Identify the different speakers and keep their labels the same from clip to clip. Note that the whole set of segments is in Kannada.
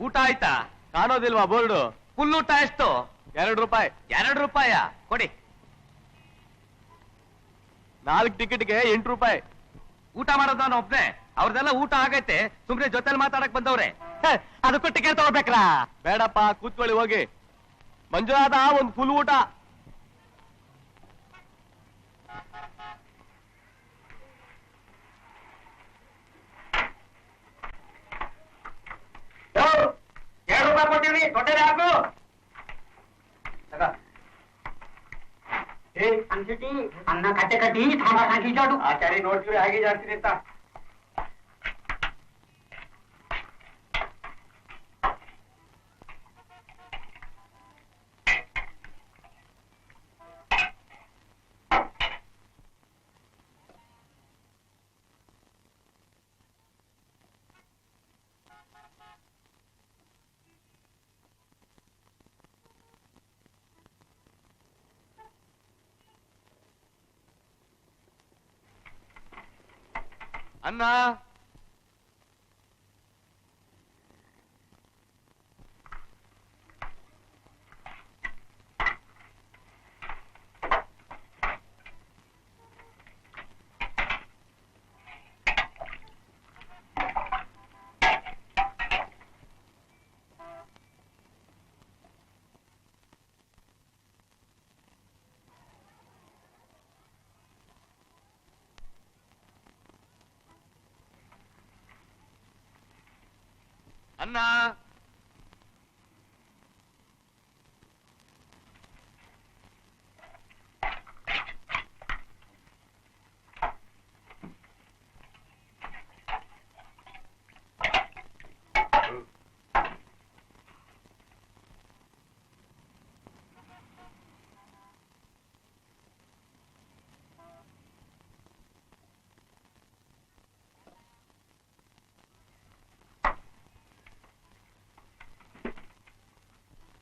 Speaker 1: ಊಟ ಆಯ್ತಾ?
Speaker 2: ಕಾಣೋದಿಲ್ವಾ ಬೋರ್ಡು?
Speaker 1: ಫುಲ್ ಊಟ ಎಷ್ಟು?
Speaker 2: ₹2.
Speaker 1: ₹2 ಕೊಡಿ.
Speaker 2: 4 ಟಿಕೆಟ್ಗೆ ₹8.
Speaker 1: ಊಟ ಮಾಡೋದು ನಾನು ಒಬ್ನೇ, ಅವ್ರದೆಲ್ಲ ಊಟ ಆಗೈತೆ. ಸುಮ್ನೆ ಜೊತೆಲಿ ಮಾತಾಡಕ್ ಬಂದವ್ರೆ.
Speaker 2: ಅದಕ್ಕೂ ಟಿಕೆಟ್ ತಗೋಬೇಕ್ರಾ? ಬೇಡಪ್ಪ, ಕೂತ್ಕೊಳ್ಳಿ ಹೋಗಿ. ಮಂಜುನಾಥ, ಒಂದು ಫುಲ್ ಊಟ.
Speaker 1: ₹2 ಕೊಟ್ಟಿವಿ, ದೊಡ್ಡ ಹಾಕು.
Speaker 3: ಅನ್ನ ಕಟ್ಟೆ ಕಟ್ಟಿ ಸಾಂಬಾರ್ ಹಾಕಿ ಜಾಡು.
Speaker 1: ಆಚಾರಿ ನೋಡ್ತೀವಿ ಹಾಗೆ ಜಾಡ್ತೀನಿ ಅಂತ.
Speaker 2: ಅನ್ನ ಅನ್ನ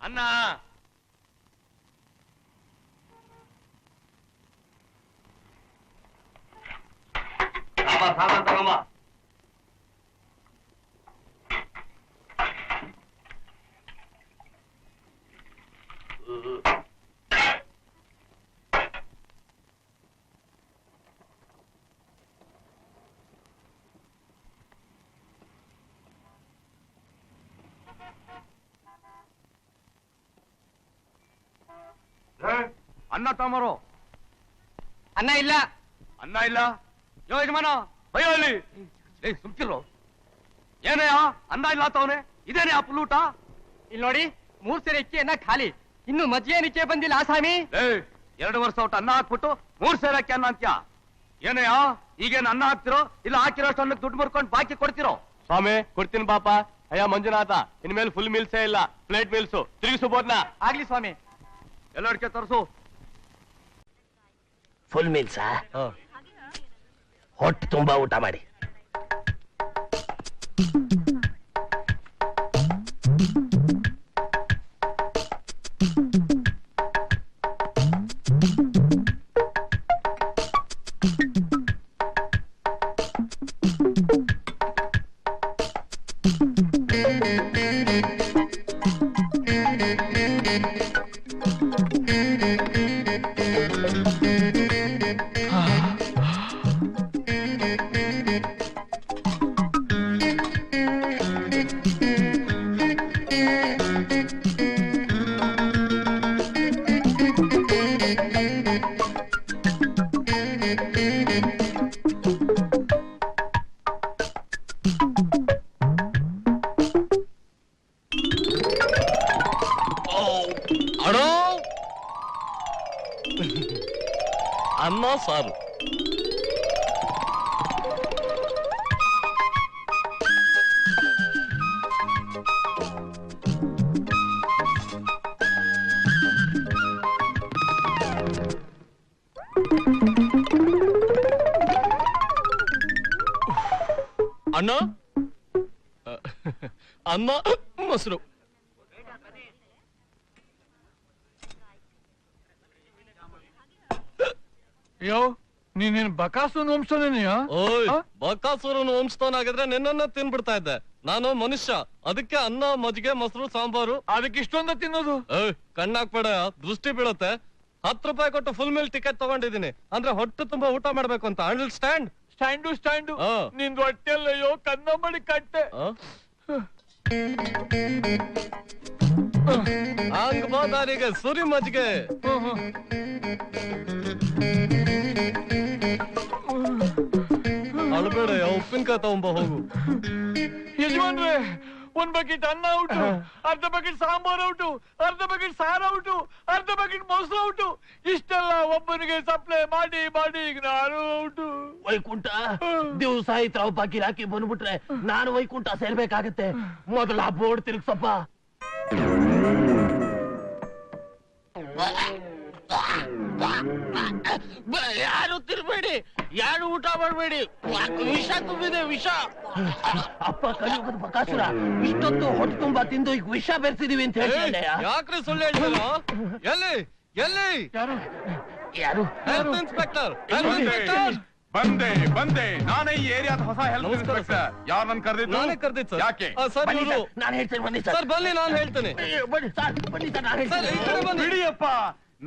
Speaker 2: ಅನ್ನ
Speaker 1: ಸಾಮಾನ್ ತಗೊಂಬ. ಅನ್ನ ತಗೊಂಬರು.
Speaker 2: ಅನ್ನ ಇಲ್ಲ.
Speaker 1: ಅನ್ನ ಇಲ್ಲ? ಯೋಜಮಾನ ಭಯ ಅಲ್ಲಿ ಸುಮ್ಕಿರು. ಏನಯ್ಯ ಅನ್ನ ಇಲ್ಲ ತವನೆ? ಇದೇನೇ ಆ ಪುಲ್ಲೂಟ?
Speaker 2: ಇಲ್ಲಿ ನೋಡಿ, 3 ಸೇರೆ ಅಕ್ಕಿ ಅನ್ನ ಖಾಲಿ. ಇನ್ನು ಮಜ್ಜಿಗೆ ನಿಚ್ಚೆ ಬಂದಿಲ್ಲ ಆಸಾಮಿ.
Speaker 1: 2 ವರ್ಷ ಊಟ ಅನ್ನ ಹಾಕ್ಬಿಟ್ಟು 3 ಸೇರಕ್ಕೆ ಅನ್ನ ಅಂತ್ಯ. ಏನಯ್ಯ ಈಗೇನು ಅನ್ನ ಹಾಕ್ತಿರೋ ಇಲ್ಲ ಹಾಕಿರೋಷ್ಟು ಅನ್ನಕ್ಕೆ ದುಡ್ಡು ಮುರ್ಕೊಂಡು ಬಾಕಿ ಕೊಡ್ತಿರೋ?
Speaker 2: ಸ್ವಾಮಿ, ಕೊಡ್ತೀನಿ ಪಾಪ. ಅಯ್ಯ ಮಂಜುನಾಥ, ಇನ್ಮೇಲೆ ಫುಲ್ ಮೀಲ್ಸೇ ಇಲ್ಲ, ಪ್ಲೇಟ್ ಮೀಲ್ಸು. ತಿರುಗಿಸಬೋದ್ನ? ಆಗ್ಲಿ ಸ್ವಾಮಿ.
Speaker 1: ಎಲ್ಲರಿಗೆ ತರಿಸು.
Speaker 4: ಫುಲ್ ಮೀಲ್ಸಾ? ಹೊಟ್ಟೆ ತುಂಬಾ ಊಟ ಮಾಡಿ.
Speaker 2: ಅನ್ನ ಸಾರು. ಅಣ್ಣ, ಅನ್ನ ಮೊಸರು.
Speaker 5: ಅಯ್ಯೋ, ನೀನೇನು ಬಕಾಸುರನ ವಂಶನೇನೆಯಾ?
Speaker 2: ಬಕಾಸುರನ ವಂಶದವನಾಗಿದ್ರೆ ನಿನ್ನನ್ನ ತಿನ್ಬಿಡ್ತಾ ಇದ್ದೆ. ನಾನು ಮನುಷ್ಯ, ಅದಕ್ಕೆ ಅನ್ನ ಮಜ್ಜಿಗೆ ಮೊಸರು ಸಾಂಬಾರು.
Speaker 1: ಅದಕ್ಕೆ ಇಷ್ಟೊಂದ ತಿನ್ನೋದು?
Speaker 2: ಕಣ್ಣಾಕ್ಬೇಡ, ದೃಷ್ಟಿ ಬೀಳುತ್ತೆ. 10 ರೂಪಾಯಿ ಕೊಟ್ಟು ಫುಲ್ ಮೀಲ್ ಟಿಕೆಟ್ ತಗೊಂಡಿದ್ದೀನಿ, ಅಂದ್ರೆ ಹೊಟ್ಟೆ ತುಂಬಾ ಊಟ ಮಾಡ್ಬೇಕು ಅಂತ. ಅಂಡರ್ಸ್ಟ್ಯಾಂಡ್?
Speaker 1: ಸ್ಟ್ಯಾಂಡು ನಿಂದು ಹೊಟ್ಟೆಲ್ಲಯ್ಯೋ ಕನ್ನಂಬಡಿ ಕಟ್ಟೆ.
Speaker 2: ಹಂಗ ಬಾ ದಾರಿಗೆ, ಸುರಿ ಮಜ್ಜಿಗೆ. ಅಳ್ಬೇಡ, ಉಪ್ಪಿನಕಾಯಿ ತಗೊಂಬ ಹೋಗು.
Speaker 1: ಯಜಮಾನ್ರೆ, 1 ಬಕೆಟ್ ಅನ್ನ ಔಟು, ಅರ್ಧ ಬಕೆಟ್ ಸಾಂಬಾರ್ ಔಟು, ಅರ್ಧ ಬಕೆಟ್ ಸಾರು ಔಟು, ಅರ್ಧ ಬಕೆಟ್ ಮೊಸರು ಔಟು. ಇಷ್ಟೆಲ್ಲ ಒಬ್ಬನಿಗೆ ಸಪ್ಲೈ ಮಾಡಿ ಮಾಡಿ ಈಗ ನಾನು ಔಟು.
Speaker 4: ವೈಕುಂಠ ದಿವಸ ಇತ್ರ ಬಾಕಿ ಹಾಕಿ ಬಂದ್ಬಿಟ್ರೆ ನಾನು ವೈಕುಂಠ ಸೇರ್ಬೇಕಾಗತ್ತೆ. ಮೊದಲ ಆ ಬೋರ್ಡ್ ತಿರುಗ್ಸಪ್ಪ. ಯಾರು ತಿರ್ಬೇಡಿ, ಯಾರು ಊಟ ಮಾಡಬೇಡಿ, ವಿಷ ತುಂಬಿದೆ, ವಿಷ. ಅಪ್ಪ ಕಲಿಯುಗದ ಬಕಾಸುರ, ಇಷ್ಟೊತ್ತು ಹೊಟ್ಟೆ ತುಂಬಾ ತಿಂದು ಈಗ ವಿಷ ಬೆರೆಸಿದೀವಿ ಅಂತ ಹೇಳ್ತಿದ್ದೆ.
Speaker 2: ಯಾಕ್ರೆ ಸುಳ್ಳು ಹೇಳ್ತೀರಾ? ಎಲ್ಲಿ ಎಲ್ಲಿ?
Speaker 4: ಯಾರು ಯಾರು?
Speaker 2: Health inspector.
Speaker 1: ಬಂದೆ ನಾನೇ ಈ ಏರಿಯಾದ ಹೊಸ ಹೆಲ್ತ್ ಇನ್ಸ್ಪೆಕ್ಟರ್. ಯಾರು ನನ್ ಕರೆದಿದ್ದು?
Speaker 2: ನಾನೇ ಕರ್ದಿದ್ದು ಸರ್.
Speaker 1: ಯಾಕೆ?
Speaker 2: ಸರ್ ಇವರು.
Speaker 4: ನಾನು ಹೇಳ್ತೇನೆ, ಬನ್ನಿ
Speaker 2: ಸರ್ ಬನ್ನಿ, ನಾನು ಹೇಳ್ತೇನೆ.
Speaker 4: ಬನ್ನಿ ಸರ್, ಬನ್ನಿ ಸರ್, ನಾನು
Speaker 2: ಸರ್ ಈ
Speaker 4: ಹೇಳ್ತೇನೆ.
Speaker 2: ಕಡೆ ಬನ್ನಿ.
Speaker 1: ಬಿಡಿಯಪ್ಪ,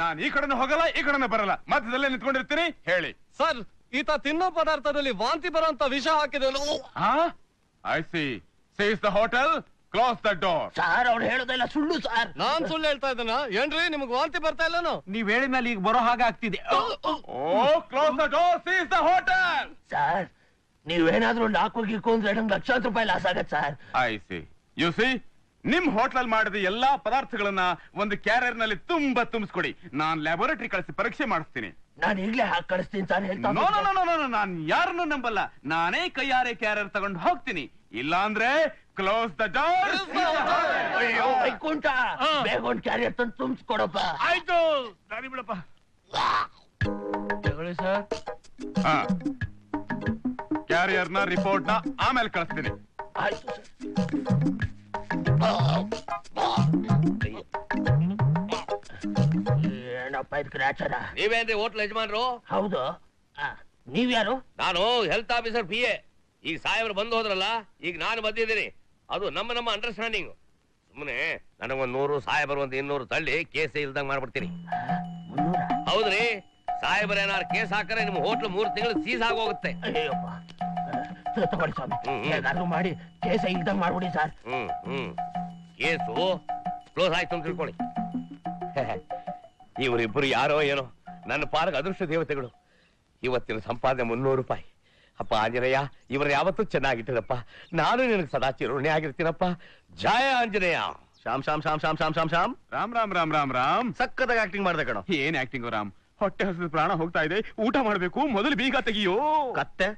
Speaker 1: ನಾನ್ ಈ ಕಡೆನೂ ಹೋಗಲ್ಲ, ಈ ಕಡೆನೂ ಬರಲ್ಲ, ಮಧ್ಯದಲ್ಲೇ ನಿಂತ್ಕೊಂಡಿರ್ತೀನಿ. ಹೇಳಿ
Speaker 2: ಸರ್, ಈತ ತಿನ್ನೋ ಪದಾರ್ಥದಲ್ಲಿ ವಾಂತಿ ಬರೋಂತ ವಿಷ ಹಾಕಿದೆ.
Speaker 1: I see. Sees the hotel, close the door.
Speaker 4: Sir ಅವ್ರು ಹೇಳೋದೆಲ್ಲ ಸುಳ್ಳು ಸರ್.
Speaker 2: ನಾನ್ ಸುಳ್ಳು ಹೇಳ್ತಾ ಇದ್ದಾನ? ಏನ್ರಿ ನಿಮ್ಗ್ ವಾಂತಿ ಬರ್ತಾ ಇಲ್ಲನು?
Speaker 1: ನೀವ್ ಹೇಳಿದ ಮೇಲೆ ಈಗ ಬರೋ ಹಾಗೆ ಆಗ್ತಿದೆ. Oh, close the door, seize the hotel.
Speaker 4: Sir ನೀವೇನಾದ್ರೂ 4 ಗಿಕ್ಕೊಂಡ್ರೆ ನಂಗೆ ಲಕ್ಷಾಂತರ ರೂಪಾಯಿ ಲಾಸ್ ಆಗತ್ತೆ sir.
Speaker 1: I see. You see, ನಿಮ್ ಹೋಟ್ಲಲ್ಲಿ ಮಾಡಿದ ಎಲ್ಲಾ ಪದಾರ್ಥಗಳನ್ನ ಒಂದು ಕ್ಯಾರಿಯರ್ ನಲ್ಲಿ ತುಂಬಿಸ್ಕೊಡಿ. ನಾನ್ ಲ್ಯಾಬೋರೇಟರಿ ಕಳಿಸಿ ಪರೀಕ್ಷೆ ಮಾಡಿಸ್ತೀನಿ.
Speaker 4: ನಾನು ಈಗ್ಲೇ ಹಾಕಿ ಕಳಿಸ್ತೀನಿ ಸರ್. ಹೇಳ್ತಾ
Speaker 1: ನೋ ನೋ ನೋ ನೋ, ನಾನ್ ಯಾರನ್ನೂ ನಂಬಲ್ಲ. ನಾನೇ ಕೈಯಾರೆ ಕ್ಯಾರಿಯರ್ ತಗೊಂಡು ಹೋಗ್ತೀನಿ. ಇಲ್ಲ ಅಂದ್ರೆ ಕ್ಲೋಸ್ ದ ಡೋರ್.
Speaker 4: ಅಯ್ಯೋ ವೈಕುಂಠ, ಬೇಗ ಒಂದು ಕ್ಯಾರಿಯರ್ ತಂದು ತುಂಬಿಸ್ಕೊಡಪ್ಪ.
Speaker 1: ಆಯ್ತು, ದಾರಿ ಬಿಡಪ್ಪ.
Speaker 4: ತಗೊಳ್ಳಿ ಸರ್.
Speaker 1: ಕ್ಯಾರಿಯರ್ ನ ರಿಪೋರ್ಟ್ ನ ಆಮೇಲೆ ಕಳಿಸ್ತೀನಿ.
Speaker 4: ಆಯ್ತು ಸರ್. ಏನಪ್ಪ ಇದು ಗ್ರಾಚಾರ?
Speaker 5: ನೀವೇನ್ರಿ ಹೋಟ್ಲ್ ಯಜಮಾನ್ರು?
Speaker 4: ಹೌದು. ನೀವ್ಯಾರು?
Speaker 5: ನಾನು ಹೆಲ್ತ್ ಆಫೀಸರ್ PA. ಈಗ ಸಾಹೇಬ್ರು ಬಂದು ಹೋದ್ರಲ್ಲ, ಈಗ ನಾನು ಬಂದಿದ್ದೀನಿ. ಅದು ನಮ್ಮ ಅಂಡರ್ಸ್ಟ್ಯಾಂಡಿಂಗ್. ಸುಮ್ಮನೆ ನನಗೊಂದ್ 100, ಸಾಹೇಬರ್ ಒಂದ್ 200 ತಳ್ಳಿ ಕೇಸ್ ಇಲ್ದಂಗ್ ಮಾಡ್ಬಿಡ್ತೀನಿ.
Speaker 4: 300?
Speaker 5: ಹೌದ್ರಿ, ಸಾಹೇಬರ್ ಏನಾರು ಕೇಸ್ ಹಾಕರೆ ನಿಮ್ ಹೋಟ್ಲ್ 3 ತಿಂಗಳು ಸೀಸ್ ಆಗೋಗುತ್ತೆ.
Speaker 4: ಅಯ್ಯಪ್ಪ, ತಗೊಳ್ಳಿ ಸ್ವಾಮಿ,
Speaker 5: ಹ್ಮ್.
Speaker 4: ಏನಾದ್ರು ಮಾಡಿ ಕೇಸ ಇಲ್ದಂಗ್ ಮಾಡ್ಬಿಡಿ ಸರ್.
Speaker 5: ಕೇಸು ಕ್ಲೋಸ್ ಆಯ್ತು ಅಂತ ತಿಳ್ಕೊಳ್ಳಿ. ಇವರಿಬ್ಬರು ಯಾರೋ ಏನೋ ನನ್ನ ಪಾರ್ಗ ಅದೃಷ್ಟ ದೇವತೆಗಳು. ಇವತ್ತಿನ ಸಂಪಾದನೆ 300 ರೂಪಾಯಿ. ಅಪ್ಪ ಆಂಜನೇಯ, ಇವ್ರ ಯಾವತ್ತೂ ಚೆನ್ನಾಗಿಟ್ಟಿರಪ್ಪ. ನಾನು ನಿನಗೆ ಸದಾ ಚಿರುಣಿ ಆಗಿರ್ತೀನಪ್ಪ. ಜಯ ಆಂಜನೇಯ.
Speaker 2: ಶ್ಯಾಮ್ ಶ್ಯಾಮ್ ಶ್ಯಾಮ್ ಶ್ಯಾಮ್ ಶ್ಯಾಮ್ ಶ್ಯಾಮ್ ಶ್ಯಾಮ್.
Speaker 1: ರಾಮ್ ರಾಮ್ ರಾಮ್ ರಾಮ್ ರಾಮ್.
Speaker 2: ಸಕ್ಕತ್ತಾಗಿ ಆಕ್ಟಿಂಗ್ ಮಾಡ್ದೆ ಕಣೋ.
Speaker 1: ಏನ್ ಆಕ್ಟಿಂಗ್ ರಾಮ್? ಹೊಟ್ಟೆ ಹಸಿದ ಪ್ರಾಣ ಹೋಗ್ತಾ ಇದೆ, ಊಟ ಮಾಡ್ಬೇಕು, ಮೊದಲು ಬೀಗ ತೆಗಿಯೋ.
Speaker 2: ಕತ್ತೆ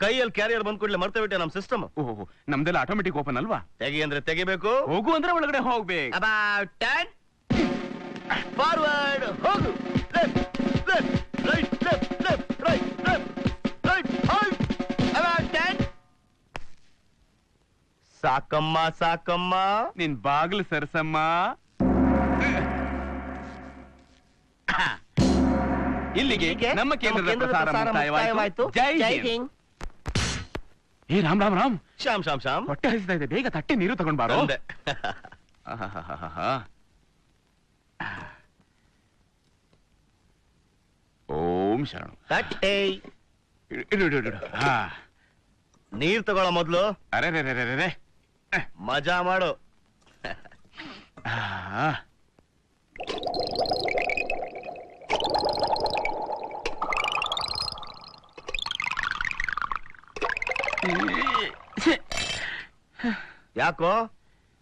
Speaker 2: ಕೈಯಲ್ಲಿ ಕ್ಯಾರಿಯರ್ ಬಂದ್ ಕೂಡಲೇ ಮರ್ತೆ ಬಿಟ್ಟೆ ನಮ್ ಸಿಸ್ಟಮ್.
Speaker 1: ಓಹೋ, ನಮ್ದೆಲ್ಲ ಆಟೋಮೆಟಿಕ್ ಓಪನ್ ಅಲ್ವಾ?
Speaker 2: ತೆಗಿ ಅಂದ್ರೆ ತೆಗಿಬೇಕು,
Speaker 1: ಹೋಗು ಅಂದ್ರೆ ಒಳಗಡೆ ಹೋಗ್ಬೇಕು.
Speaker 4: About 10. Forward. ಹೋಗು. Left, left, right, left, left, right, left, right, halt. About 10.
Speaker 2: ಸಾಕಮ್ಮ ಸಾಕಮ್ಮ.
Speaker 1: ನಿನ್ ಬಾಗಿಲು ಸರಸಮ್ಮ. ಇಲ್ಲಿಗೆ ನಮ್ಮ ಕೇಂದ್ರದ ಪ್ರಸಾರ ಮುಕ್ತಾಯವಾಯಿತು. ಜೈ ಹಿಂದ್. ಏ ರಾಮ್ ರಾಮ್ ರಾಮ್.
Speaker 2: ಶ್ಯಾಮ್ ಶ್ಯಾಮ್ ಶ್ಯಾಮ್.
Speaker 1: ಹೊಟ್ಟೆ ಹಸಿತಾ ಇದೆ, ಬೇಗ ತಟ್ಟೆ ನೀರು ತಗೊಂಡ್ ಬಾರೋ.
Speaker 2: ಬಂದೆ.
Speaker 1: ಓಂ ಶರಣ.
Speaker 2: ತಟ್ಟೆ.
Speaker 1: ಇಡು.
Speaker 2: ನೀರ್ ತಗೊಳ್ಳೋ ಮೊದ್ಲು
Speaker 1: ಅರೆ ರೇ ರೇ ರೇ ರೇ.
Speaker 2: ಮಜಾ ಮಾಡು. ಯಾಕೋ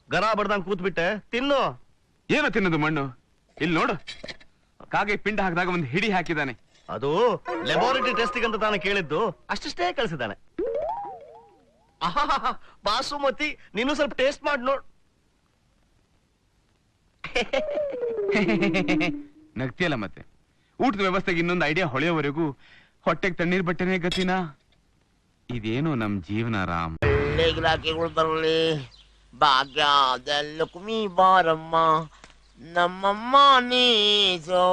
Speaker 2: ಗರ ಬಡ್ದಂಗ್ ಕೂತ್ಬಿಟ್ಟೆ? ತಿನ್ನು.
Speaker 1: ಏನೋ ತಿನ್ನೋದು ಮಣ್ಣು? ಇಲ್ಲಿ ನೋಡು, ಕಾಗೆ ಪಿಂಡ ಹಾಕಿದಾಗ ಒಂದು ಹಿಡಿ ಹಾಕಿದಾನೆ.
Speaker 2: ಅದು ಲ್ಯಾಬೋರೇಟರಿ ಟೆಸ್ಟಿಗೆ ಅಂತ ತಾನು ಕೇಳಿದ್ದು, ಅಷ್ಟೇ ಕಳ್ಸಿದ್ದಾನೆ. ಬಾಸುಮತಿ, ನೀನು ಸ್ವಲ್ಪ ಟೇಸ್ಟ್ ಮಾಡಿ ನೋಡ್.
Speaker 1: ನಗ್ತಿಯಲ್ಲ ಮತ್ತೆ. ಊಟದ ವ್ಯವಸ್ಥೆಗೆ ಇನ್ನೊಂದು ಐಡಿಯಾ ಹೊಳೆಯೋವರೆಗೂ ಹೊಟ್ಟೆಗೆ ತಣ್ಣೀರ್ ಬಟ್ಟೆನೇ ಗತಿನಾ? ಇದೇನು ನಮ್ ಜೀವನ ರಾಮ್.
Speaker 4: ಗಿರಾಕಿಗಳು ಬರಲಿ, ಭಾಗ್ಯದಲ್ಲೂ ಕುಮಿ ಬಾರಮ್ಮ, ನಮ್ಮಮ್ಮ ನೀಸೋ.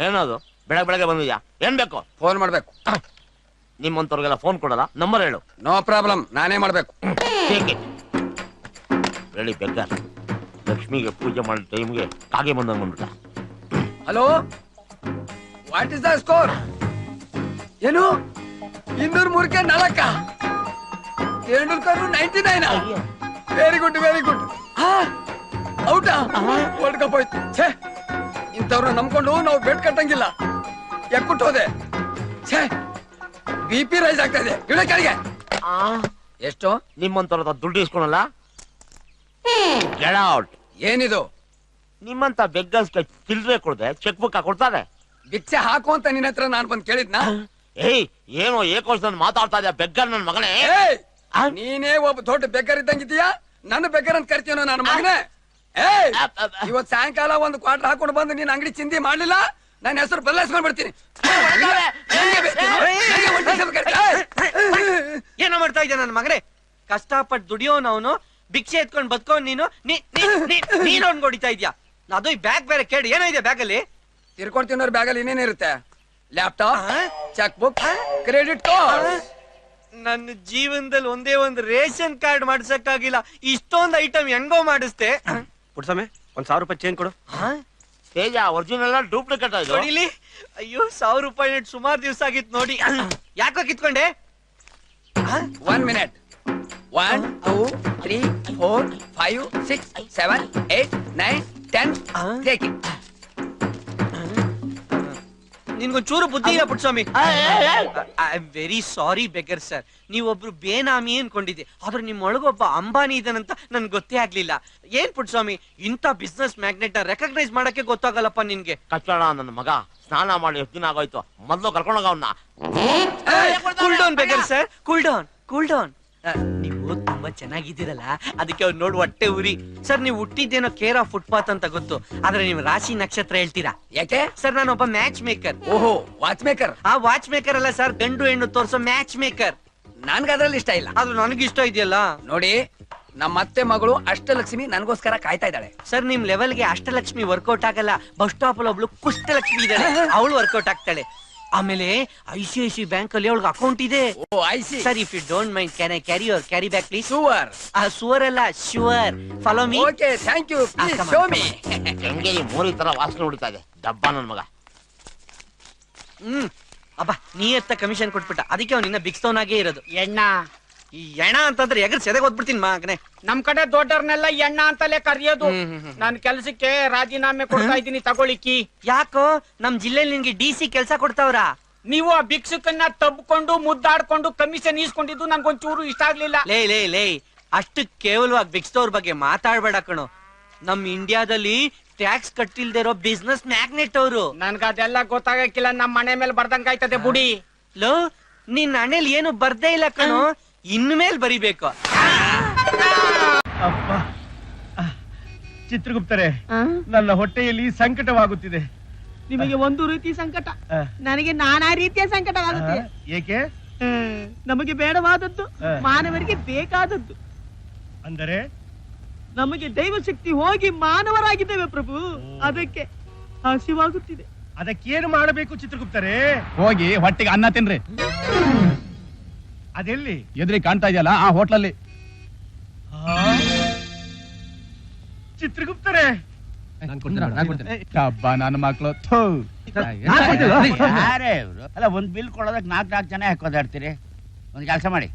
Speaker 4: ಏನದು ಬೆಳಗ್ಗೆ ಬಂದಿದ್ಯಾ? ಏನ್ ಬೇಕು?
Speaker 6: ಫೋನ್ ಮಾಡ್ಬೇಕು.
Speaker 4: ನಿಮ್ಮಂತವ್ರಿಗೆಲ್ಲ ಫೋನ್ ಕೊಡಲ್ಲ, ನಂಬರ್ ಹೇಳು.
Speaker 6: ನೋ ಪ್ರಾಬ್ಲಮ್, ನಾನೇ ಮಾಡ್ಬೇಕು.
Speaker 4: ಹೇಳಿ ಬೆಗ್ಗರ್ ಲಕ್ಷ್ಮಿಗೆ ಪೂಜೆ ಮಾಡೋ ಟೈಮ್ಗೆ ಕಾಗೆ ಬಂದಂಗ್ ಬಂದ್ಬಿಟ್ಟ.
Speaker 6: Hello, what is the score? ಏನು 203ಕ್ಕೆ 4? Tendulkar 99? Very good, very good. ಔಟಾ? ವರ್ಲ್ಡ್ ಕಪ್ ಹೋಯ್ತು. ಛೇ, ಇಂಥವ್ರನ್ನ ನಂಬ್ಕೊಂಡು ನಾವು ಬೆಟ್ ಕಟ್ಟಂಗಿಲ್ಲ. ಎಕ್ಕುಟ್ಟು ಹೋದೆ. ಛೇ, BP ರೈಸ್ ಆಗ್ತಾ ಇದೆ. ಇಳ ಕೆಳಗೆ. ಎಷ್ಟು?
Speaker 4: ನಿಮ್ಮಂತವ್ರ ದುಡ್ಡು ಇಸ್ಕೊಳಲ್ಲ. Get out.
Speaker 6: ಏನಿದು?
Speaker 4: ನಿಮ್ಮಂತ ಬೆಗ್ಗರ್ಸ್ಗೆ ಚಿಲ್ಡ್ರೆ ಕೊಡದೆ ಚೆಕ್ ಬುಕ್ ಕೊಡ್ತಾರೆ.
Speaker 6: ಭಿಕ್ಷೆ ಹಾಕು ಅಂತ ನಿನ್ನ ಹತ್ರ ನಾನ್ ಬಂದ್ ಕೇಳಿದ್ನಾ?
Speaker 4: ಏಯ್, ಏನೋ ಏಕೋಶದಲ್ಲಿ ಮಾತಾಡ್ತಾ ಇದ್ಯಾ ಬೆಗ್ಗರ್ ನನ್ ಮಗನೇ.
Speaker 6: ನೀನೇ ಒಬ್ಬ ದೊಡ್ಡ ಬೆಗ್ಗರ್ ಇದ್ದಂಗಿದೀಯಾ? ನನ್ನ ಬೆಗ್ಗರ್ ಅಂತ ಕರ್ತೀನೋ ನನ್ನ ಮಗನೇ? ಏಯ್, ಇವತ್ ಸಾಯಂಕಾಲ ಒಂದು ಕ್ವಾರ್ಟರ್ ಹಾಕೊಂಡು ಬಂದು ನೀನ್ ಅಂಗಡಿ ಚಿಂದಿ ಮಾಡ್ಲಿಲ್ಲ, ನನ್ನ ಹೆಸರು ಬದಲಾಯಿಸ್ಕೊಂಡ್ ಬಿಡ್ತೀನಿ.
Speaker 7: ಏನೋ ಮಾಡ್ತಾ ಇದ್ದೆ ನನ್ನ ಮಗನೇ? ಕಷ್ಟಪಟ್ಟು ದುಡಿಯೋನವನು, ಭಿಕ್ಷೆ ಎತ್ಕೊಂಡ್ ಬದುಕೋ ನೀನು, ನೀನು ಹೊಡಿತಾ ಇದ್ಯಾ? ಅದು ಈ ಬ್ಯಾಗ್ ಬೇರೆ ಕೇಳಿ. ಏನೋ ಇದೆ ಬ್ಯಾಗ್ ಅಲ್ಲಿ?
Speaker 6: ತಿರ್ಕೊಂಡ್ ತಿನ್ನೋರ್ ಬ್ಯಾಗಲ್ಲಿ ಇನ್ನೇನಿರುತ್ತೆ? Laptop, cheque book, credit card.
Speaker 7: ನನ್ನ ಜೀವನದಲ್ಲಿ ಒಂದೇ ಒಂದು ರೇಷನ್ ಕಾರ್ಡ್ ಮಾಡ್ಸಕ್ಕಾಗಿಲ್ಲ, ಇಷ್ಟೊಂದು ಐಟಮ್ ಹೆಂಗೋ ಮಾಡಿಸ್ತೆ.
Speaker 2: ಪುಟ್ಸಮೆ, 1,000 ರೂಪಾಯಿ ಚೇಂಜ್ ಕೊಡು.
Speaker 4: ತೇಜ ಒರಿಜಿನಲ್ ಡೂಪ್ಲಿಕೇಟ್ ಆಯ್ತು.
Speaker 7: ನೋಡಿಲಿ, ಅಯ್ಯೋ 1,000 ರೂಪಾಯಿ ನೆಟ್ ಸುಮಾರು ದಿವಸ ಆಗಿತ್ತು ನೋಡಿ. ಯಾಕೋ ಕಿತ್ಕೊಂಡೆ?
Speaker 6: 1 minute. 1 2 3 4 5 6 7 8 9 10. Take it.
Speaker 7: ನಿನ್ಗೊಂಚೂರು ಬುದ್ಧಿ ಇಲ್ಲ Putswamy. I am very sorry beggar sir. ನೀವೊಬ್ರು ಬೇನಾಮಿ ಅನ್ಕೊಂಡಿದ್ದೆ, ಆದ್ರೆ ನಿಮ್ಮೊಳಗೊಬ್ಬ ಅಂಬಾನಿ ಇದನಂತ ನನ್ಗೆ ಗೊತ್ತೇ ಆಗ್ಲಿಲ್ಲ. ಏನ್ ಪುಟ್ಸ್ವಾಮಿ, ಇಂಥ ಬಿಸ್ನೆಸ್ ಮ್ಯಾಗ್ನೆಟ್ ರೆಕಗ್ನೈಸ್ ಮಾಡಕ್ಕೆ ಗೊತ್ತಾಗಲ್ಲಪ್ಪ ನಿನ್ಗೆ.
Speaker 4: ಕಚ್ಚಡ ನನ್ನ ಮಗ ಸ್ನಾನ ಮಾಡಿ ಎಷ್ಟು ದಿನ ಆಗೋಯ್ತು, ಮೊದ್ಲು ಕರ್ಕೊಂಡೋಗ ಅವನ್ನ.
Speaker 7: Cool down beggar sir, cool down, cool down. ನೀವು ತುಂಬಾ ಚೆನ್ನಾಗಿದ್ದೀರಲ್ಲ, ಅದಕ್ಕೆ ಅವ್ರು ನೋಡಿ ಹೊಟ್ಟೆ ಉರಿ. ಸರ್, ನೀವು ಹುಟ್ಟಿದ್ದೇನೋ ಕೇರ್ ಆಫ್ ಫುಟ್ಪಾತ್ ಅಂತ ಗೊತ್ತು, ಆದ್ರೆ ನೀವು ರಾಶಿ ನಕ್ಷತ್ರ ಹೇಳ್ತೀರಾ.
Speaker 6: ಯಾಕೆ?
Speaker 7: ಸರ್, ನಾನೊಬ್ಬ ಮ್ಯಾಚ್ ಮೇಕರ್.
Speaker 6: ಓಹೋ, ವಾಚ್ ಮೇಕರ್.
Speaker 7: ಆ ವಾಚ್ ಮೇಕರ್ ಅಲ್ಲ ಸರ್, ಗಂಡು ಹೆಣ್ಣು ತೋರ್ಸೋ ಮ್ಯಾಚ್ ಮೇಕರ್.
Speaker 6: ನನ್ಗೆ ಅದ್ರಲ್ಲಿ ಇಷ್ಟ ಇಲ್ಲ.
Speaker 7: ಅದು ನನಗಿಷ್ಟ ಇದೆಯಲ್ಲ.
Speaker 6: ನೋಡಿ, ನಮ್ಮ ಅತ್ತೆ ಮಗಳು ಅಷ್ಟಲಕ್ಷ್ಮಿ ನನಗೋಸ್ಕರ ಕಾಯ್ತಾ ಇದ್ದಾಳೆ.
Speaker 7: ಸರ್, ನಿಮ್ ಲೆವೆಲ್ಗೆ ಅಷ್ಟಲಕ್ಷ್ಮಿ ವರ್ಕೌಟ್ ಆಗಲ್ಲ. ಬಸ್ ಸ್ಟಾಪ್ ಅಲ್ಲಿ ಒಬ್ಳು ಕುಷ್ಟಲಕ್ಷ್ಮಿ ಇದ್ದಾಳೆ, ಅವಳು ವರ್ಕೌಟ್ ಆಗ್ತಾಳೆ. ಆಮೇಲೆ ICICI ಬ್ಯಾಂಕ್ ಅಲ್ಲಿ ಅವಳಿಗೆ ಅಕೌಂಟ್ ಇದೆ.
Speaker 6: Oh, I see.
Speaker 7: Sir, if you don't mind, can I carry back please?
Speaker 6: Sure.
Speaker 7: ಸುವರ್ ಅಲ್ಲ, sure. Follow me.
Speaker 6: Okay, thank you. Please show me.
Speaker 4: ಹೆಂಗೆ ಮೋರಿ ತರ ವಾಸನೆ ಹೊಡಿತಾ ಇದೆ ಡಬ್ಬ ನನ್ ಮಗ.
Speaker 7: ಅಬ್ಬಾ, ನೀ ಎತ್ತ ಕಮಿಷನ್ ಕೊಟ್ಬಿಟ್ಟ, ಅದಕ್ಕೆ ಅವ್ನು ಇನ್ನ ಬಿಕ್ಸ್ತವನಾಗೇ ಇರೋದು.
Speaker 8: ಎಣ್ಣ
Speaker 7: ಈ ಎಣ ಅಂತಂದ್ರೆ ಎಗರ್ ಸೆದೆಗೆ ಓದ್ಬಿಡ್ತೀನಿ ಮಗನೇ.
Speaker 8: ನಮ್ ಕಡೆ ದೊಡ್ಡವ್ರನ್ನೆಲ್ಲ ಎಣ್ಣ ಅಂತಲೇ ಕರೆಯೋದು. ನನ್ ಕೆಲ್ಸಕ್ಕೆ ರಾಜೀನಾಮೆ ಕೊಡ್ತಾ ಇದ್ದೀನಿ, ತಗೊಳಿಕ್ಕಿ.
Speaker 7: ಯಾಕೋ ನಮ್ ಜಿಲ್ಲೆಯಲ್ಲಿ ನಿನ್ಗೆ DC ಕೆಲ್ಸ ಕೊಡ್ತಾವ್ರ?
Speaker 8: ನೀವು ಆ ಭಿಕ್ಷುಕನ್ನ ತಬ್ಕೊಂಡು ಮುದ್ದಾಡ್ಕೊಂಡು ಕಮಿಷನ್ ಈಸ್ಕೊಂಡಿದ್ದು ನನ್ಗೊಂಚೂರು ಇಷ್ಟ ಆಗ್ಲಿಲ್ಲ.
Speaker 7: ಲೇ ಅಷ್ಟು ಕೇವಲವಾಗಿ ಬಿಕ್ಸ್ತವ್ರ ಬಗ್ಗೆ ಮಾತಾಡ್ಬೇಡ ಕಣೋ. ನಮ್ ಇಂಡಿಯಾದಲ್ಲಿ ಟ್ಯಾಕ್ಸ್ ಕಟ್ಟಿಲ್ದೇ ಇರೋ ಬಿಸ್ನೆಸ್ ಮ್ಯಾಗ್ನೆಟ್ ಅವರು.
Speaker 8: ನನ್ಗದೆಲ್ಲ ಗೊತ್ತಾಗಕ್ಕಿಲ್ಲ, ನಮ್ ಮನೆ ಮೇಲೆ ಬರ್ದಂಗಾಯ್ತದೆ ಬುಡಿ.
Speaker 7: ಲೋ, ನಿನ್ ಹಣೆಲ್ ಏನು ಬರ್ದೇ ಇಲ್ಲ ಕಣೋ, ಇನ್ಮೇಲ್ ಬರಿಬೇಕು.
Speaker 1: ಅಪ್ಪ, ಚಿತ್ರಗುಪ್ತರೆ, ನನ್ನ ಹೊಟ್ಟೆಯಲ್ಲಿ ಸಂಕಟವಾಗುತ್ತಿದೆ.
Speaker 9: ನಿಮಗೆ ಒಂದು ರೀತಿ ಸಂಕಟ, ನನಗೆ ನಾನಾ ರೀತಿಯ ಸಂಕಟವಾಗುತ್ತೆ.
Speaker 1: ಏಕೆ?
Speaker 9: ನಮಗೆ ಬೇಡವಾದದ್ದು ಮಾನವರಿಗೆ ಬೇಕಾದದ್ದು.
Speaker 1: ಅಂದರೆ
Speaker 9: ನಮಗೆ ದೈವ ಶಕ್ತಿ ಹೋಗಿ ಮಾನವರಾಗಿದ್ದೇವೆ ಪ್ರಭು, ಅದಕ್ಕೆ ಹಸಿವಾಗುತ್ತಿದೆ.
Speaker 1: ಅದಕ್ಕೇನು ಮಾಡಬೇಕು ಚಿತ್ರಗುಪ್ತರೆ?
Speaker 2: ಹೋಗಿ ಹೊಟ್ಟಿಗೆ ಅನ್ನ ತಿನ್ರಿ.
Speaker 1: ಅದೆಲ್ಲಿ?
Speaker 2: ಎದುರಿಗೆ ಕಾಣ್ತಾ ಇದೆಯಲ್ಲ ಆ ಹೋಟ್ಲಲ್ಲಿ.
Speaker 1: ಚಿತ್ರಗುಪ್ತರೆ,
Speaker 2: ಹಬ್ಬ ನನ್ನ ಮಕ್ಳು.
Speaker 10: ಯಾರೇ ಇವ್ರು? ಅಲ್ಲ, ಒಂದ್ ಬಿಲ್ ಕೊಡೋದಕ್ಕೆ 4 ಜನ ಹಾಕೋದಾಡ್ತೀರಿ. ಒಂದ್ ಕೆಲಸ ಮಾಡಿ,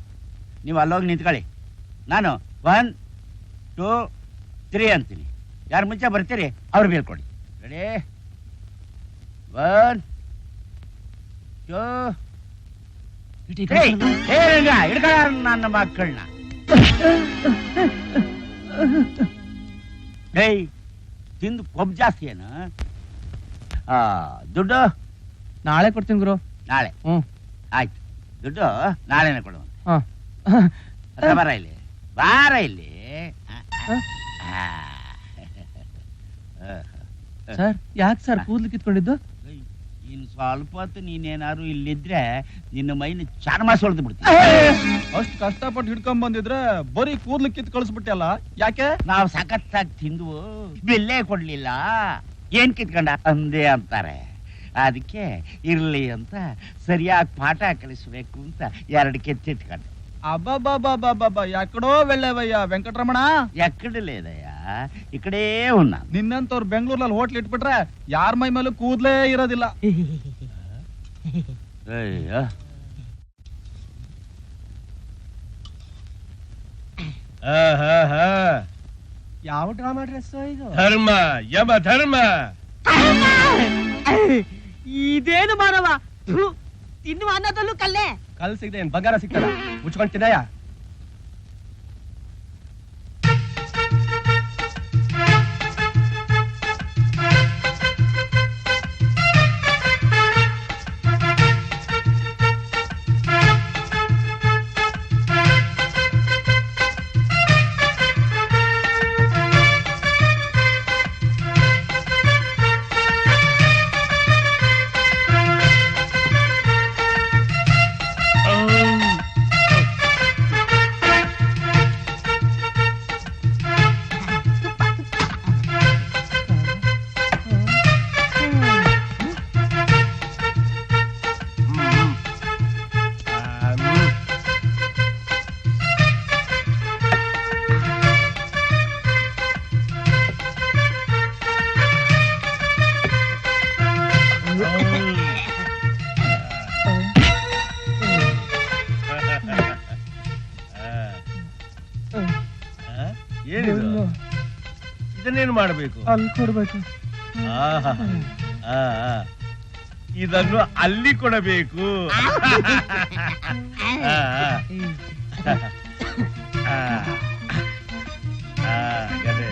Speaker 10: ನೀವು ಅಲ್ಲೋಗಿ ನಿಂತ್ಕೊಳ್ಳಿ, ನಾನು 1 2 3 ಅಂತೀನಿ. ಯಾರು ಮುಂಚೆ ಬರ್ತೀರಿ ಅವ್ರು ಬಿಲ್ ಕೊಡಿ. ರೆಡಿ? 1 2 3. ಹಿಡ್ಕೊಳ್ಳ ನನ್ನ ಮಕ್ಕಳನ್ನ. ಏಯ್, ತಿಂದು ಕೊಬ್ಬು ಜಾಸ್ತಿ ಏನು? ದುಡ್ಡು
Speaker 2: ನಾಳೆ ಕೊಡ್ತೀನಿ ಗುರು.
Speaker 10: ನಾಳೆ? ಆಯ್ತು, ದುಡ್ಡು ನಾಳೆನೆ ಕೊಡುವಂತೆ. ಬಾರ ಇಲ್ಲಿ, ಬಾರ ಇಲ್ಲಿ.
Speaker 2: ಸರ್, ಯಾಕೆ ಸರ್ ಕೂದ್ಲು ಕಿತ್ಕೊಂಡಿದ್ದು?
Speaker 10: ಇನ್ ಸ್ವಲ್ಪ ಹೊತ್ತು ನೀನೇನಾದ್ರು ಇಲ್ಲಿದ್ರೆ ನಿನ್ನ ಮೈನ ಚರ್ಮ ಸೊಳ್ದು ಬಿಡ್ತೀನಿ.
Speaker 2: ಅಷ್ಟು ಕಷ್ಟಪಟ್ಟು ಹಿಡ್ಕೊಂಡ್ ಬಂದಿದ್ರೆ ಬರೀ ಕೂದ್ಲು ಕಿತ್ ಕಳಿಸ್ಬಿಟ್ಟಲ್ಲ, ಯಾಕೆ?
Speaker 10: ನಾವು ಸಖತ್ತಾಗಿ ತಿಂದು ಬೆಲ್ಲೇ ಕೊಡ್ಲಿಲ್ಲ, ಏನ್ ಕಿತ್ಕೊಂಡ ಅಂದೇ ಅಂತಾರೆ. ಅದಕ್ಕೆ ಇರ್ಲಿ ಅಂತ ಸರಿಯಾಗಿ ಪಾಠ ಕಲಿಸ್ಬೇಕು ಅಂತ 2 ಕೆತ್ತಿಟ್ಕೊಂಡು.
Speaker 1: అబ్బాబాబాబాబా ఎక్కడో వెళ్ళావయ్యా వెంకటరమణ.
Speaker 10: ఎక్కడ లేదయ్యా, ఇక్కడే ఉన్నా.
Speaker 1: ನಿನ್ನಂತವ್ರು ಬೆಂಗಳೂರಲ್ಲಿ ಹೋಟ್ಲ್ ಇಟ್ಬಿಟ್ರೆ ಯಾರ ಮೈ ಮೇಲೂ ಕೂದಲೇ ಇರೋದಿಲ್ಲ.
Speaker 10: ಅಯ್ಯೋ,
Speaker 1: ಯಾವ ಡ್ರಾಮಾ ಡ್ರೆಸ್ ಇದು?
Speaker 5: ಧರ್ಮ ಯಮ ಧರ್ಮ.
Speaker 9: ಇದೇನು ಮಾನವ, ತಿನ್ನುವ ಅನ್ನದಲ್ಲೂ ಕಲ್ಲೆ.
Speaker 2: ಕಲ್ ಸಿಗದೆ ಏನ್ ಬಂಗಾರ ಸಿಗ್ತದ? ಮುಚ್ಕೊಂಡ್ ತಿನ್ನಯ್ಯ.
Speaker 5: ಏನಿದು? ಇದನ್ನೇನು ಮಾಡಬೇಕು?
Speaker 1: ಅಲ್ಲಿ ಕೊಡ್ಬೇಕು.
Speaker 5: ಇದನ್ನು ಅಲ್ಲಿ ಕೊಡಬೇಕು. ಗದೆ.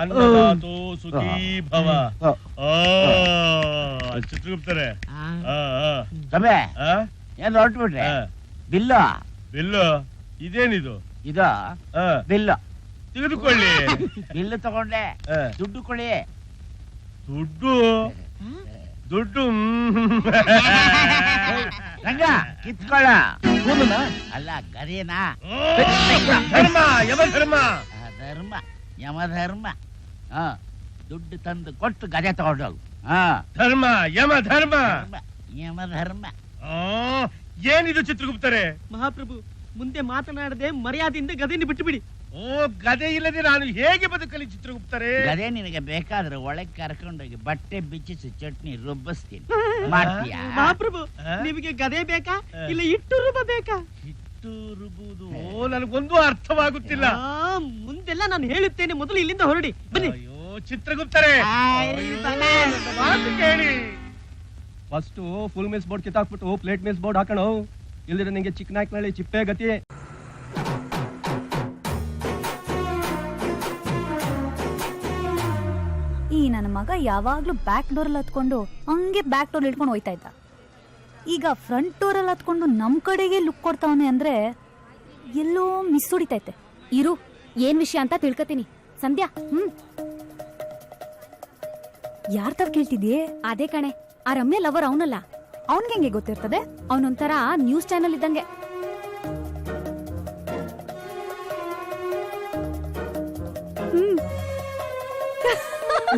Speaker 5: ಅನ್ನದಾತೋ ಸುಖೀ ಭವ. ಚಿತ್ರಗುಪ್ತರೆ
Speaker 10: ಸಮಯ ಏನ್ ಹೊರಟ್ಬಿಟ್ರೆ ಬಿಲ್ಲು
Speaker 5: ಬಿಲ್ಲು ಇದೇನಿದು?
Speaker 10: ಇದು ಬಿಲ್ಲು
Speaker 5: ತೆಗೆದುಕೊಳ್ಳಿ.
Speaker 10: ಬಿಲ್ಲು ತಗೊಂಡೆ, ದುಡ್ಡು ಕೊಡಿ.
Speaker 5: ದುಡ್ಡು ದುಡ್ಡು
Speaker 10: ರಂಗ ಕಿತ್ಕೊಳ್ಳ. ಅಲ್ಲ ಗದೇನಾ?
Speaker 5: ಧರ್ಮ ಯಮ ಧರ್ಮ.
Speaker 10: ಧರ್ಮ ಯಮಧರ್ಮ. ದುಡ್ಡು ತಂದು ಕೊಟ್ಟು ಗದೆ ತಗೊಂಡೋಗು.
Speaker 5: ಧರ್ಮ ಯಮ ಧರ್ಮ.
Speaker 10: ಯಮಧರ್ಮ.
Speaker 5: ಏನಿದು ಚಿತ್ರಗುಪ್ತರೆ?
Speaker 9: ಮಹಾಪ್ರಭು, ಮುಂದೆ ಮಾತನಾಡದೆ ಮರ್ಯಾದೆಯಿಂದ ಗದೆಯನ್ನು ಬಿಟ್ಟು ಬಿಡಿ.
Speaker 5: ಓ, ಗದೆ ಇಲ್ಲದೆ ನಾನು ಹೇಗೆ ಬದುಕಲಿ ಚಿತ್ರಗುಪ್ತರೆ?
Speaker 10: ಗದೆ ನಿನಗೆ ಬೇಕಾದ್ರೆ ಒಳಗೆ ಕರ್ಕೊಂಡೋಗಿ ಬಟ್ಟೆ ಬಿಚ್ಚಿಸಿ ಚಟ್ನಿ ರುಬ್ಬಿಸ್ತೀನಿ. ಮಾಡ್ತೀಯಾ?
Speaker 9: ಮಹಾಪ್ರಭು, ನಿಮಗೆ ಗದೆ ಬೇಕಾ ಇಲ್ಲ ಇಟ್ಟು ರುಬ್ಬ ಬೇಕಾ?
Speaker 5: ಇಟ್ಟು ರುಬುವುದು ನನಗೊಂದು ಅರ್ಥವಾಗುತ್ತಿಲ್ಲ.
Speaker 9: ಮುಂದೆಲ್ಲ ನಾನು ಹೇಳುತ್ತೇನೆ, ಮೊದಲು ಇಲ್ಲಿಂದ ಹೊರಡಿ ಬನ್ನಿ.
Speaker 5: ಅಯ್ಯೋ ಚಿತ್ರಗುಪ್ತರೆ, ಮಾತು ಕೇಳಿ.
Speaker 2: ಫಸ್ಟ್ ಫುಲ್ ಮಿಲ್ಸ್ ಬೋರ್ಡ್ ಕಿತ್ತಾಕ್ಬಿಟ್ಟು ಪ್ಲೇಟ್ ಮಿಲ್ಸ್ ಬೋರ್ಡ್ ಹಾಕೋಣ. ಇಲ್ದಿರ ನಿಂಗೆ ಚಿಕ್ಕನಾಯ್ಕನಹಳ್ಳಿ ಚಿಪ್ಪೆ ಗತಿ.
Speaker 11: ಈ ನನ್ನ ಮಗ ಯಾವಾಗ್ಲೂ ಬ್ಯಾಕ್ ಡೋರ್ ಅಲ್ಲಿ ಹತ್ಕೊಂಡು ಹಂಗೆ ಬ್ಯಾಕ್ ಡೋರ್ ಇಟ್ಕೊಂಡು ಹೋಯ್ತಾ ಇದ್ದ. ಈಗ ಫ್ರಂಟ್ ಡೋರ್ ಅಲ್ಲಿ ಹತ್ಕೊಂಡು ನಮ್ ಕಡೆಗೆ ಲುಕ್ ಕೊಡ್ತಾವನೆ ಅಂದ್ರೆ ಎಲ್ಲೋ ಮಿಸ್ ಹೊಡಿತೈತೆ. ಇರು, ಏನ್ ವಿಷಯ ಅಂತ ತಿಳ್ಕತೀನಿ. ಸಂಧ್ಯಾ, ಯಾರ್ ತಾವ್ ಕೇಳ್ತಿದ್ಯೆ? ಅದೇ ಕಣೆ, ಆ ರಮ್ಯ ಲವರ್ ಅವನಲ್ಲ. ಅವನ್ಗೆ ಹೆಂಗೆ ಗೊತ್ತಿರ್ತದೆ? ಅವನೊಂಥರ ನ್ಯೂಸ್ ಚಾನೆಲ್ ಇದ್ದಂಗೆ.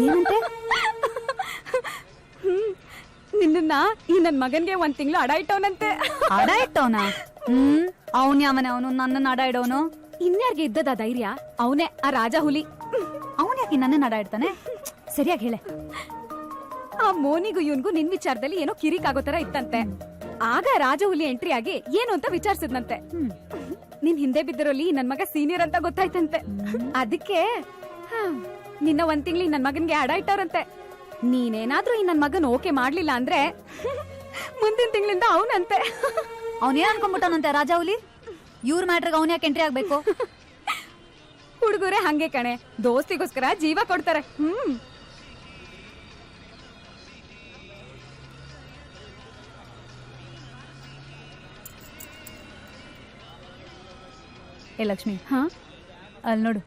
Speaker 11: ಏನಂತೆ? ನಿನ್ನ ಈ ನನ್ ಮಗನ್ಗೆ 1 ತಿಂಗಳು ಅಡ ಇಟ್ಟವನಂತೆ. ಅಡ ಇಟ್ಟವನ? ಅವನ್ ಯಾವನೇ ಅವನು ನನ್ನನ್ನ ಅಡ ಇಡೋನು? ಇನ್ಯಾರ್ಗೆ ಇದ್ದದ ಧೈರ್ಯ? ಅವನೇ ಆ ರಾಜ ಹುಲಿ. ಅವನ್ ಯಾಕೆ ನನ್ನನ್ನ ಅಡ ಇಡ್ತಾನೆ? ಸರಿಯಾಗಿ ಹೇಳೆ. ಆ ಮೋನಿಗೂ ಇವನ್ಗೂ ನಿನ್ ವಿಚಾರದಲ್ಲಿ ಏನೋ ಕಿರಿಕ್ ಆಗೋ ತರ ಇತ್ತಂತೆ. ಆಗ ರಾಜ ಹುಲಿ ಎಂಟ್ರಿ ಆಗಿ ಏನು ಅಂತ ವಿಚಾರಿಸಿದ್ನಂತೆ. ನಿನ್ ಹಿಂದೆ ಬಿದ್ದರಲ್ಲಿ ನನ್ ಮಗ ಸೀನಿಯರ್ ಅಂತ ಗೊತ್ತಾಯ್ತಂತೆ. ಅದಕ್ಕೆ ನಿನ್ನ 1 ತಿಂಗಳು ನನ್ ಮಗನ್ಗೆ ಅಡ ಇಟ್ಟವ್ರಂತೆ. ನೀನೇನಾದ್ರೂ ಈ ನನ್ ಮಗನ್ ಓಕೆ ಮಾಡ್ಲಿಲ್ಲ ಅಂದ್ರೆ ಮುಂದಿನ ತಿಂಗಳಿಂದ ಅವನಂತೆ. ಅವನೇನ್ ಅನ್ಕೊಂಡ್ಬಿಟ್ಟವನಂತೆ ರಾಜ ಹುಲಿ? ಇವ್ರ ಮ್ಯಾಟ್ರಿಗೆ ಅವನ್ ಯಾಕೆ ಎಂಟ್ರಿ ಆಗ್ಬೇಕು? ಹುಡುಗರೇ ಹಂಗೆ ಕಣೆ, ದೋಸ್ತಿಗೋಸ್ಕರ ಜೀವ ಕೊಡ್ತಾರೆ. ಏ ಲಕ್ಷ್ಮಿ, ಅಲ್ಲಿ ನೋಡು.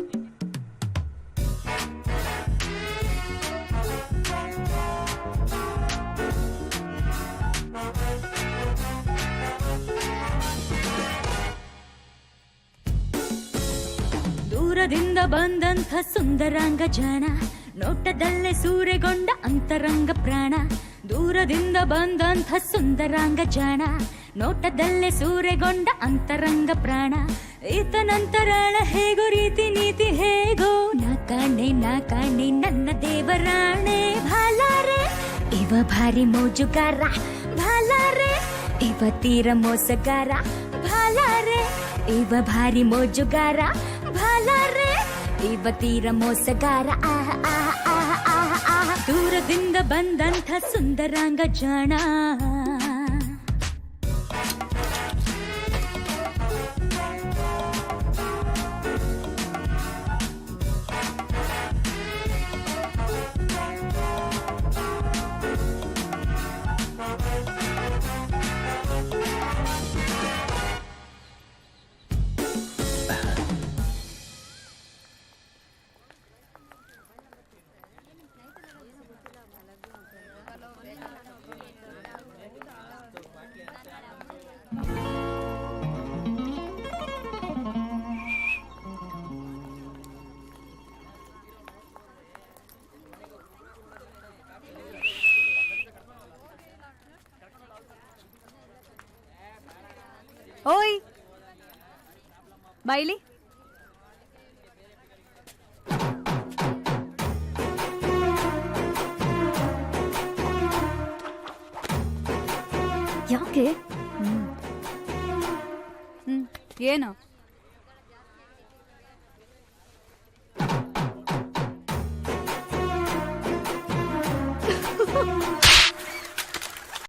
Speaker 11: ದೂರದಿಂದ ಬಂದಂಥ ಸುಂದರಾಂಗ ಜಾಣ ನೋಟದಲ್ಲೇ ಸೂರೆಗೊಂಡ ಅಂತರಂಗ ಪ್ರಾಣ ದೂರದಿಂದ ಬಂದಂಥ ಸುಂದರಾಂಗ ಜಾಣ ನೋಟದಲ್ಲೇ ಸೂರೆಗೊಂಡ ಅಂತರಂಗ ಪ್ರಾಣ ಈತನಂತರಾಳ ಹೇಗೋ ರೀತಿ ನೀತಿ ಹೇಗೋ ನಾ ಕಾಣೆ ನನ್ನ ದೇವರಾಣೆ ಭಾಲಾರೆ ಇವ ಭಾರಿ ಮೋಜುಗಾರ ಭಾಲಾರೆ ಇವ ತೀರ ಮೋಸಗಾರ ಭಾಲಾರೆ ಇವ ಭಾರಿ ಮೋಜುಗಾರ ಭಾಲಾರೆ ಇವ ತೀರ ಮೋಸಗಾರ ಆಹ ಆಹ ಆಹ ಆಹ ಆಹ ದೂರದಿಂದ ಬಂದಂಥ ಸುಂದರಾಂಗ ಜಾಣ ಓಯ್ ಬೈಲಿ ಯಾಕೆ ಏನು